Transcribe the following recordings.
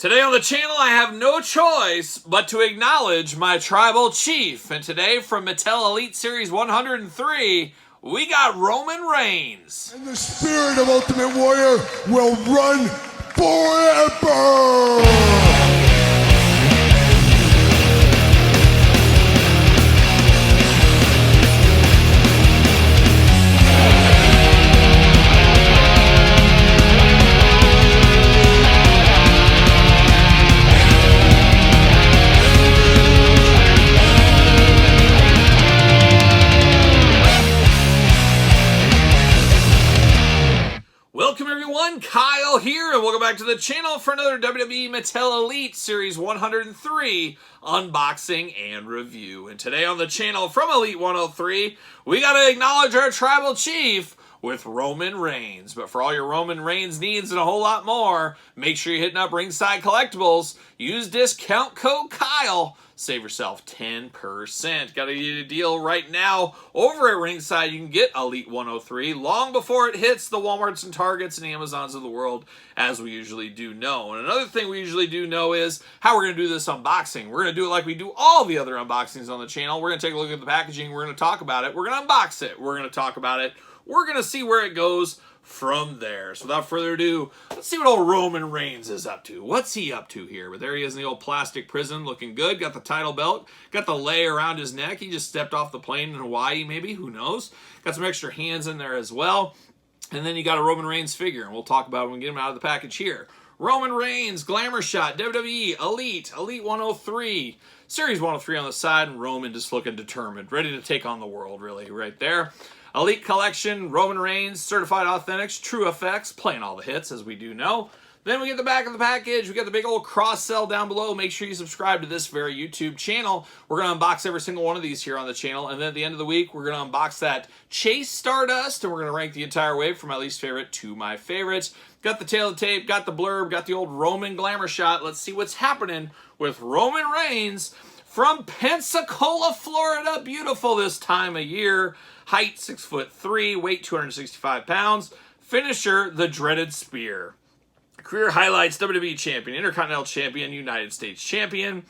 Today on the channel, I have no choice but to acknowledge my tribal chief. And today from Mattel Elite Series 103, we got Roman Reigns. And the spirit of Ultimate Warrior will run forever! Welcome everyone, Kyle here, and welcome back to the channel for another WWE Mattel Elite Series 103 unboxing and review. And today on the channel from Elite 103, we got to acknowledge our tribal chief with Roman Reigns. But for all your Roman Reigns needs and a whole lot more, make sure you're hitting up Ringside Collectibles. Use discount code Kyle. Save yourself 10%. Got a deal right now over at Ringside. You can get Elite 103 long before it hits the Walmarts and Targets and Amazons of the world, as we usually do know. And another thing we usually do know is how we're going to do this unboxing. We're going to do it like we do all the other unboxings on the channel. We're going to take a look at the packaging. We're going to talk about it. We're going to unbox it. We're going to talk about it. We're going to see where it goes from there. So without further ado, let's see what old Roman Reigns is up to. What's he up to here? But there he is in the old plastic prison, looking good. Got the title belt, got the lei around his neck. He just stepped off the plane in Hawaii, maybe, who knows? Got some extra hands in there as well. And then you got a Roman Reigns figure, and we'll talk about it when we get him out of the package here. Roman Reigns, Glamour Shot, WWE, Elite 103, Series 103 on the side, and Roman just looking determined, ready to take on the world, really, right there. Elite Collection, Roman Reigns, Certified Authentics, True Effects, playing all the hits, as we do know. Then we get the back of the package. We got the big old cross-sell down below. Make sure you subscribe to this very YouTube channel. We're going to unbox every single one of these here on the channel. And then at the end of the week, we're going to unbox that Chase Stardust, and we're going to rank the entire wave from my least favorite to my favorites. Got the tail of the tape, got the blurb, got the old Roman Glamour Shot. Let's see what's happening with Roman Reigns from Pensacola, Florida. Beautiful this time of year. Height 6'3", weight 265 pounds. Finisher, the dreaded spear. Career highlights: WWE Champion, Intercontinental Champion, United States Champion.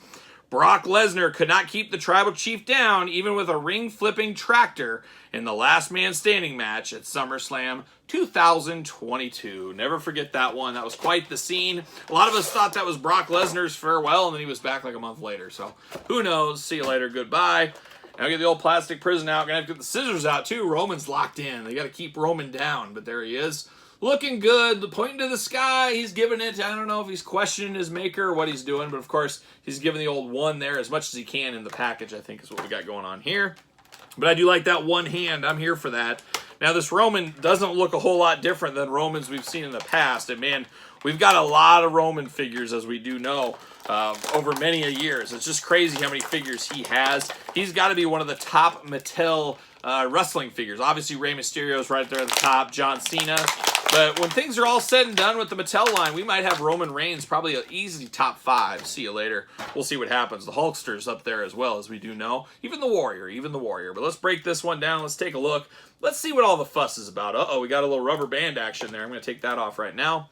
Brock Lesnar could not keep the tribal chief down, even with a ring-flipping tractor in the last man standing match at SummerSlam 2022. Never forget that one. That was quite the scene. A lot of us thought that was Brock Lesnar's farewell, and then he was back like a month later. So who knows? See you later. Goodbye. Now get the old plastic prison out. Gonna have to get the scissors out too. Roman's locked in. They got to keep Roman down, but there he is. Looking good, pointing to the sky. He's giving it. I don't know if he's questioning his maker or what he's doing, but of course, he's giving the old one there as much as he can in the package, I think is what we got going on here. But I do like that one hand. I'm here for that. Now, this Roman doesn't look a whole lot different than Romans we've seen in the past. And man, we've got a lot of Roman figures, as we do know, over many a years. It's just crazy how many figures he has. He's got to be one of the top Mattel wrestling figures. Obviously, Rey Mysterio's right there at the top, John Cena. But when things are all said and done with the Mattel line, we might have Roman Reigns probably an easy top 5. See you later. We'll see what happens. The Hulkster's up there as well, as we do know. Even the Warrior. But let's break this one down. Let's take a look. Let's see what all the fuss is about. Uh-oh, we got a little rubber band action there. I'm going to take that off right now.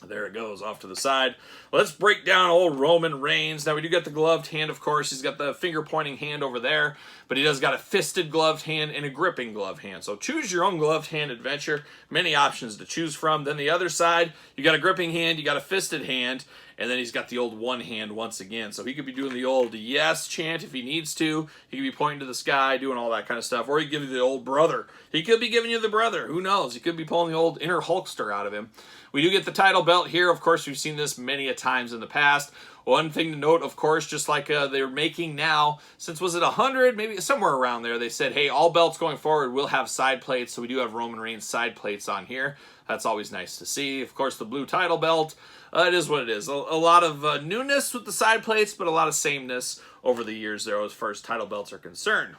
There it goes, off to the side. Let's break down old Roman Reigns. Now, we do get the gloved hand, of course. He's got the finger-pointing hand over there, but he does got a fisted gloved hand and a gripping gloved hand. So choose your own gloved hand adventure. Many options to choose from. Then the other side, you got a gripping hand, you got a fisted hand, and then he's got the old one hand once again. So he could be doing the old yes chant if he needs to. He could be pointing to the sky, doing all that kind of stuff. Or he could give you the old brother. He could be giving you the brother. Who knows? He could be pulling the old inner Hulkster out of him. We do get the title belt here. Of course, we've seen this many a times in the past. One thing to note, of course, just like they're making now, since was it 100, maybe somewhere around there, they said, hey, all belts going forward will have side plates. So we do have Roman Reigns side plates on here. That's always nice to see. Of course, the blue title belt. It is what it is. A lot of newness with the side plates, but a lot of sameness over the years there as far as title belts are concerned.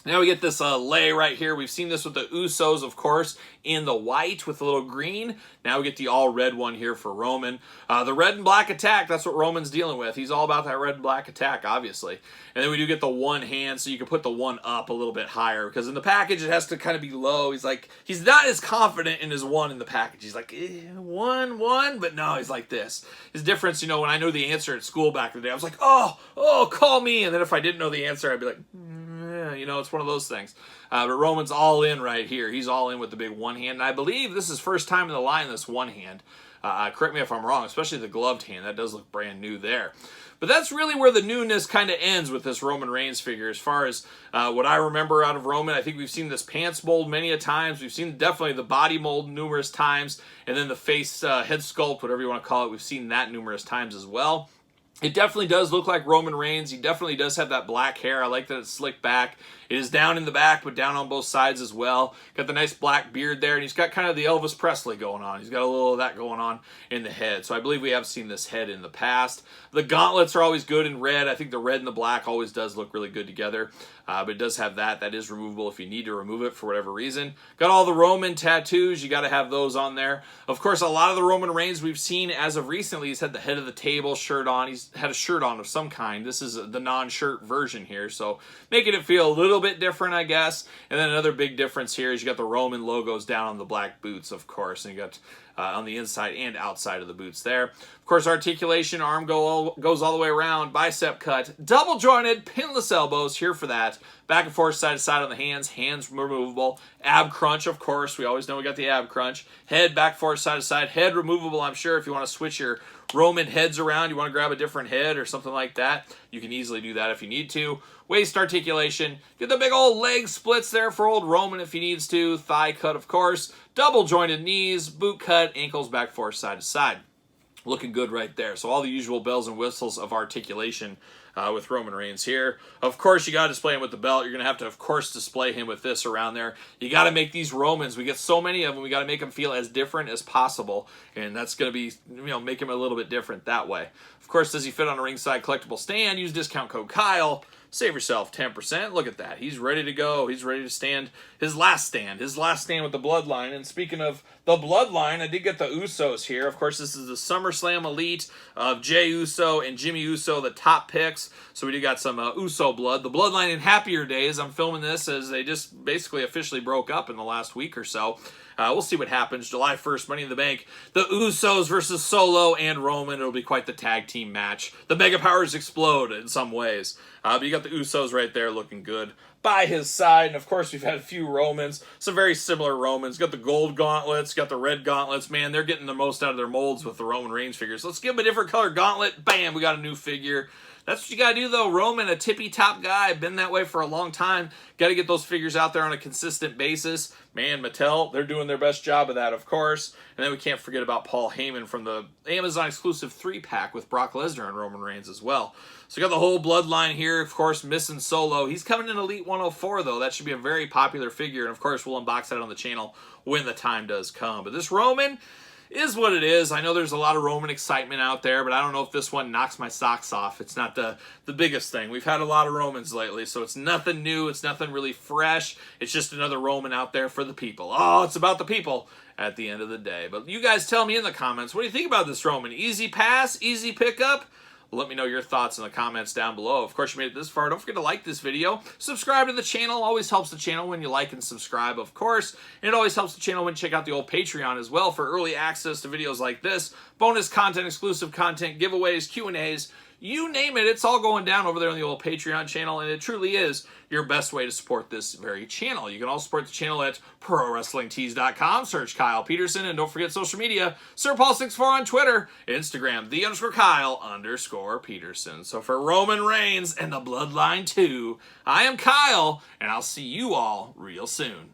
Now we get this lay right here. We've seen this with the Usos, of course, in the white with a little green. Now we get the all red one here for Roman. The red and black attack, that's what Roman's dealing with. He's all about that red and black attack, obviously. And then we do get the one hand, so you can put the one up a little bit higher, because in the package it has to kind of be low. He's like, he's not as confident in his one in the package. He's like, one, but no, he's like this. His difference, you know, when I knew the answer at school back in the day, I was like, oh, call me. And then if I didn't know the answer, I'd be like, you know, it's one of those things. But Roman's all in right here. He's all in with the big one hand. And I believe this is first time in the line, this one hand. Correct me if I'm wrong, especially the gloved hand. That does look brand new there. But that's really where the newness kind of ends with this Roman Reigns figure. As far as what I remember out of Roman, I think we've seen this pants mold many a times. We've seen definitely the body mold numerous times. And then the face head sculpt, whatever you want to call it, we've seen that numerous times as well. It definitely does look like Roman Reigns. He definitely does have that black hair. I like that it's slicked back. It is down in the back, but down on both sides as well. Got the nice black beard there, and he's got kind of the Elvis Presley going on. He's got a little of that going on in the head. So I believe we have seen this head in the past. The gauntlets are always good in red. I think the red and the black always does look really good together. But it does have that. That is removable if you need to remove it for whatever reason. Got all the Roman tattoos. You got to have those on there. Of course, a lot of the Roman Reigns we've seen as of recently, he's had the head of the table shirt on. He's had a shirt on of some kind. This is the non-shirt version here. So making it feel a little bit different, I guess. And then another big difference here is you got the Roman logos down on the black boots, of course. And you got on the inside and outside of the boots there. Of course, articulation, arm goes all the way around, bicep cut, double jointed, pinless elbows, here for that. Back and forth, side to side on the hands removable. Ab crunch, of course, we always know we got the ab crunch. Head, back, forth, side to side, head removable, I'm sure, if you want to switch your Roman heads around, you want to grab a different head or something like that, you can easily do that if you need to. Waist articulation, get the big old leg splits there for old Roman if he needs to. Thigh cut, of course. Double jointed knees, boot cut, ankles back, forth, side to side. Looking good right there. So all the usual bells and whistles of articulation with Roman Reigns here. Of course, you got to display him with the belt. You're going to have to, of course, display him with this around there. You got to make these Romans. We get so many of them. We got to make them feel as different as possible. And that's going to be, you know, make him a little bit different that way. Of course, does he fit on a ringside collectible stand? Use discount code Kyle. Save yourself 10%. Look at that. He's ready to go. He's ready to stand his last stand. His last stand with the bloodline. And speaking of the bloodline, I did get the Usos here. Of course, this is the SummerSlam Elite of Jey Uso and Jimmy Uso, the top picks. So we do got some Uso blood. The bloodline in happier days. I'm filming this as they just basically officially broke up in the last week or so. We'll see what happens. July 1st, Money in the Bank. The Usos versus Solo and Roman. It'll be quite the tag team match. The Mega Powers explode in some ways. But you got the Usos right there looking good by his side. And, of course, we've had a few Romans. Some very similar Romans. Got the gold gauntlets. Got the red gauntlets. Man, they're getting the most out of their molds with the Roman Reigns figures. Let's give him a different color gauntlet. Bam, we got a new figure. That's what you got to do, though. Roman, a tippy-top guy, been that way for a long time. Got to get those figures out there on a consistent basis. Man, Mattel, they're doing their best job of that, of course. And then we can't forget about Paul Heyman from the Amazon-exclusive 3-pack with Brock Lesnar and Roman Reigns as well. So we got the whole bloodline here, of course, missing Solo. He's coming in Elite 104, though. That should be a very popular figure. And, of course, we'll unbox that on the channel when the time does come. But this Roman is what it is. I know there's a lot of Roman excitement out there, but I don't know if this one knocks my socks off. It's not the biggest thing. We've had a lot of Romans lately, so it's nothing new. It's nothing really fresh. It's just another Roman out there for the people. Oh, it's about the people at the end of the day. But you guys tell me in the comments, what do you think about this Roman? Easy pass? Easy pickup? Let me know your thoughts in the comments down below. Of course, you made it this far. Don't forget to like this video. Subscribe to the channel. Always helps the channel when you like and subscribe, of course. And it always helps the channel when you check out the old Patreon as well for early access to videos like this. Bonus content, exclusive content, giveaways, Q&As. You name it, it's all going down over there on the old Patreon channel, and it truly is your best way to support this very channel. You can also support the channel at ProWrestlingTees.com. Search Kyle Peterson, and don't forget social media, SirPaul64 on Twitter, Instagram, _Kyle_Peterson. So for Roman Reigns and the Bloodline 2, I am Kyle, and I'll see you all real soon.